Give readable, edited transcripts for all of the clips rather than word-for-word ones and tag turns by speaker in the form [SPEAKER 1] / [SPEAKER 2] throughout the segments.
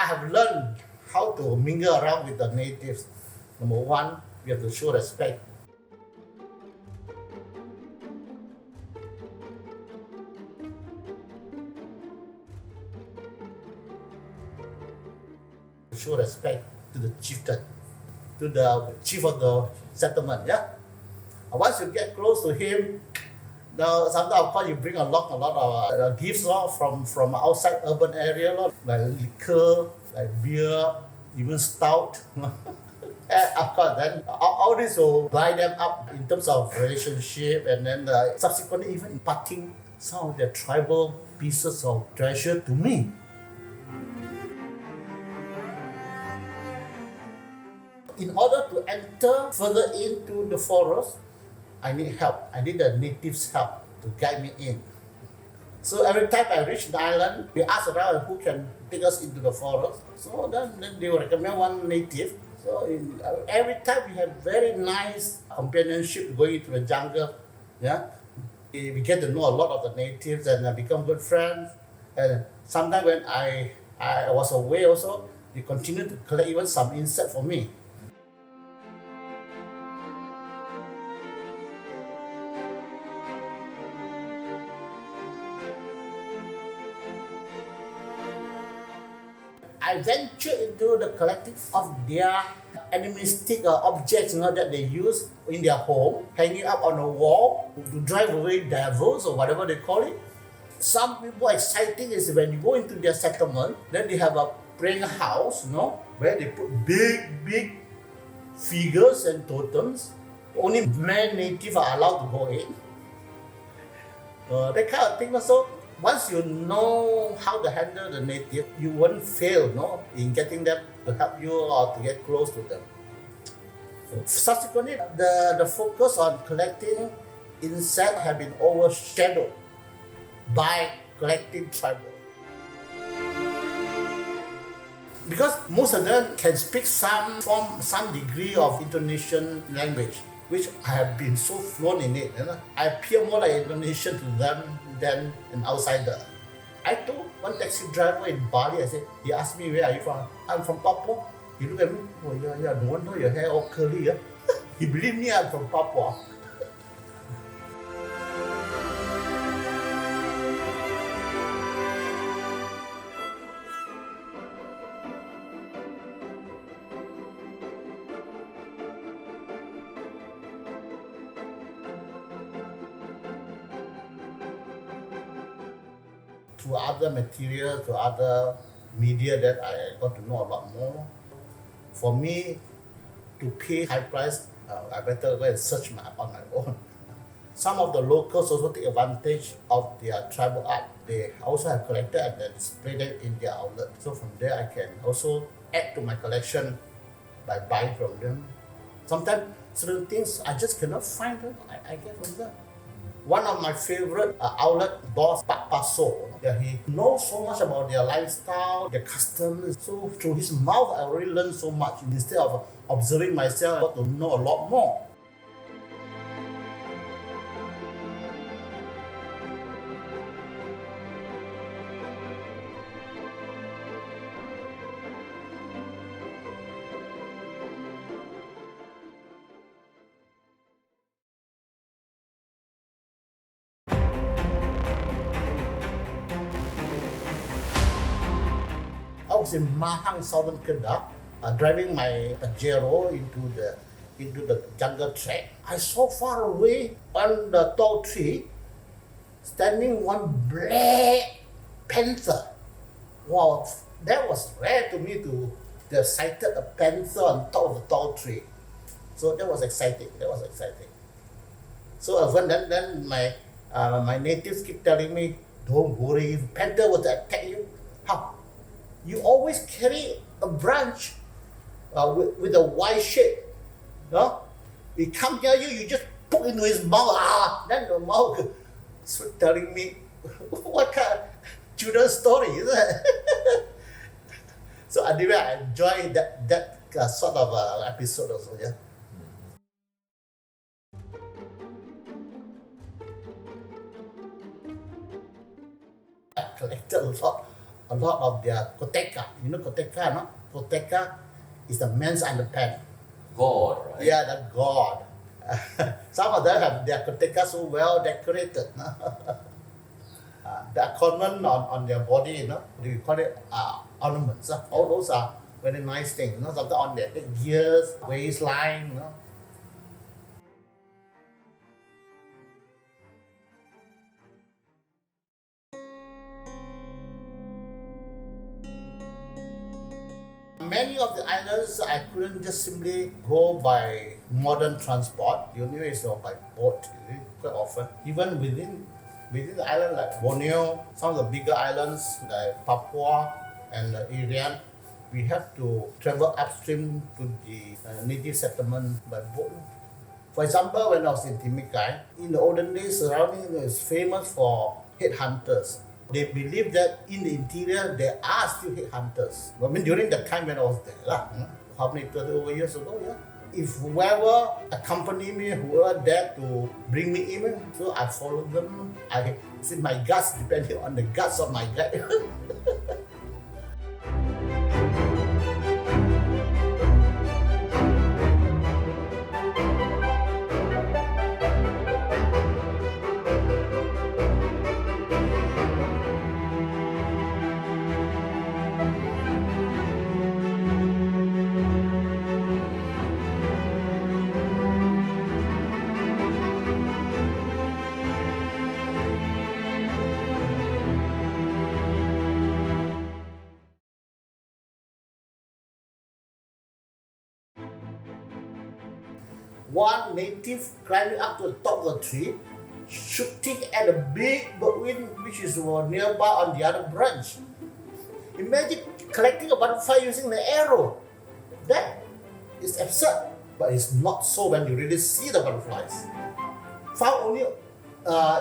[SPEAKER 1] have learned how to mingle around with the natives. Number one, we have to show respect. Show respect to the chieftain, to the chief of the settlement. Yeah. Once you get close to him, now sometimes of course you bring a lot of gifts from outside urban area, like liquor, like beer, even stout. And of course, then all this will buy them up in terms of relationship, and then subsequently even imparting some of their tribal pieces of treasure to me. In order to enter further into the forest, I need help. I need the natives' help to guide me in. So every time I reach the island, we ask around who can take us into the forest. So then they will recommend one native. So every time we have very nice companionship going into the jungle. Yeah, we get to know a lot of the natives and become good friends. And sometimes when I was away also, they continue to collect even some insect for me. I ventured into the collecting of their animistic objects that they use in their home, hanging up on a wall to drive away devils or whatever they call it. Some people exciting is when you go into their settlement, then they have a praying house, where they put big figures and totems. Only men native are allowed to go in. That kind of thing also. Once you know how to handle the native, you won't fail in getting them to help you or to get close to them. Subsequently, the focus on collecting insects have been overshadowed by collecting tribal. Because most of them can speak some degree of Indonesian language, which I have been so fluent in it. I appear more like Indonesian to them than an outsider. I told one taxi driver in Bali, he asked me, where are you from? I'm from Papua. He looked at me, oh yeah, no wonder your hair all curly. He believed me I'm from Papua. Through other material, to other media that I got to know a lot more. For me, to pay high price, I better go and search on my own. Some of the locals also take advantage of their tribal art. They also have collected and then displayed it in their outlet. So from there, I can also add to my collection by buying from them. Sometimes certain things I just cannot find them. I get from them. One of my favorite outlet boss, Pak Paso. He knows so much about their lifestyle, their customs. So through his mouth, I already learned so much. Instead of observing myself, I got to know a lot more. I was in Mahang, southern Kedah, driving my Pajero into the jungle track. I saw far away on the tall tree, standing one black panther. Wow, that was rare to me to have sighted a panther on top of a tall tree. So that was exciting. So then my natives keep telling me, don't worry, if panther were to attack you, how? You always carry a branch with a Y shape. He come near you, you just poke into his mouth. Then the mouth is telling me, what kind of children's story is that? So anyway, I enjoy that sort of episode also. Yeah. I collected a lot a lot of their koteka. You know koteka, no? Koteka is the men's underpants.
[SPEAKER 2] God, right?
[SPEAKER 1] Yeah, the god. Some of them have their koteka so well decorated. No? The ornament on their body, you know, we call it ornaments. All those are very nice things. You know, sometimes on their gears, waistline. You know. Many of the islands I couldn't just simply go by modern transport. The only way is by boat, quite often. Even within the island like Borneo, some of the bigger islands like Papua and Irian, we have to travel upstream to the native settlement by boat. For example, when I was in Timikai, in the olden days, surrounding is famous for headhunters. They believe that in the interior there are still headhunters. I mean, during the time when I was there, how many 30 over years ago, yeah. If whoever accompany me, whoever there to bring me in, so I follow them. I see my guts depending on the guts of my guide. One native climbing up to the top of the tree, shooting at a big birdwing which is nearby on the other branch. Imagine collecting a butterfly using the arrow. That is absurd, but it's not so when you really see the butterflies. Found only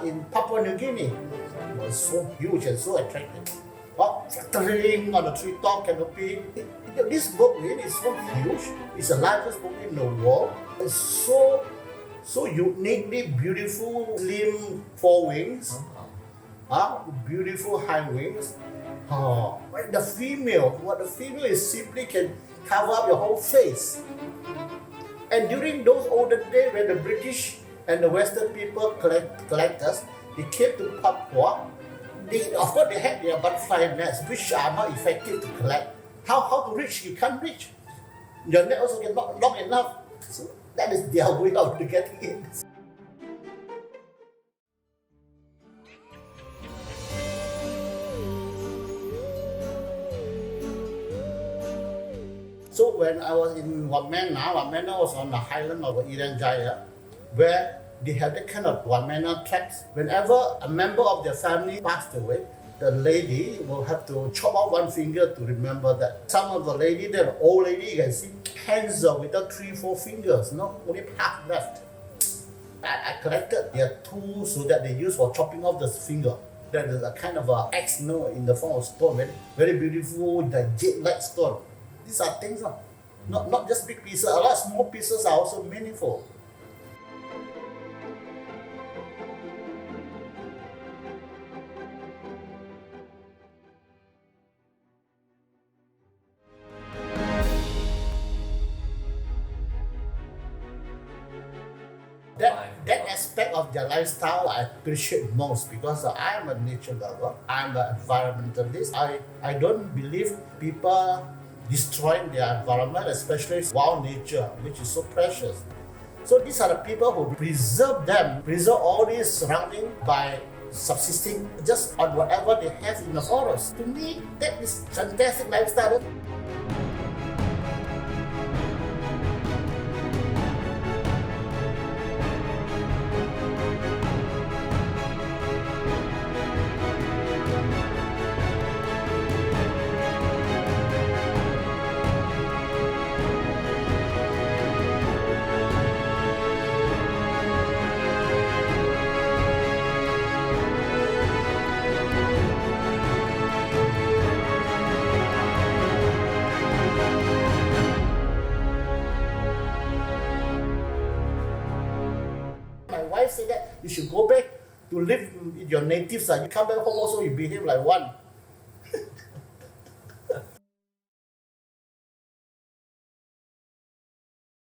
[SPEAKER 1] in Papua New Guinea. It was so huge and so attractive. Fluttering on the treetop canopy. This birdwing is so huge. It's the largest birdwing in the world. It's so uniquely beautiful, slim forewings, beautiful hindwings. The female is simply can cover up your whole face. And during those olden days when the British and the Western people collectors, they came to Papua, of course they had their butterfly nets, which are not effective to collect. How to reach? You can't reach. Your net also is not long enough. So that is their way of getting it. So when I was in Wamena was on the highland of Irian Jaya, where they have that kind of Wamena tracks. Whenever a member of their family passed away, the lady will have to chop off one finger to remember that. Some of the lady, the old lady, you can see hands without 3-4 fingers, only half left. I collected their tools so that they use for chopping off the finger. That is a kind of an axe, in the form of stone, very, very beautiful, the jade-like stone. These are things, not just big pieces. A lot of small pieces are also meaningful. That aspect of their lifestyle I appreciate most because I am a nature lover, I'm an environmentalist. I don't believe people destroying their environment, especially wild nature, which is so precious. So these are the people who preserve all these surroundings by subsisting just on whatever they have in the forest. To me, that is fantastic lifestyle. My wife said that you should go back to live with your natives. You come back home also, you behave like one.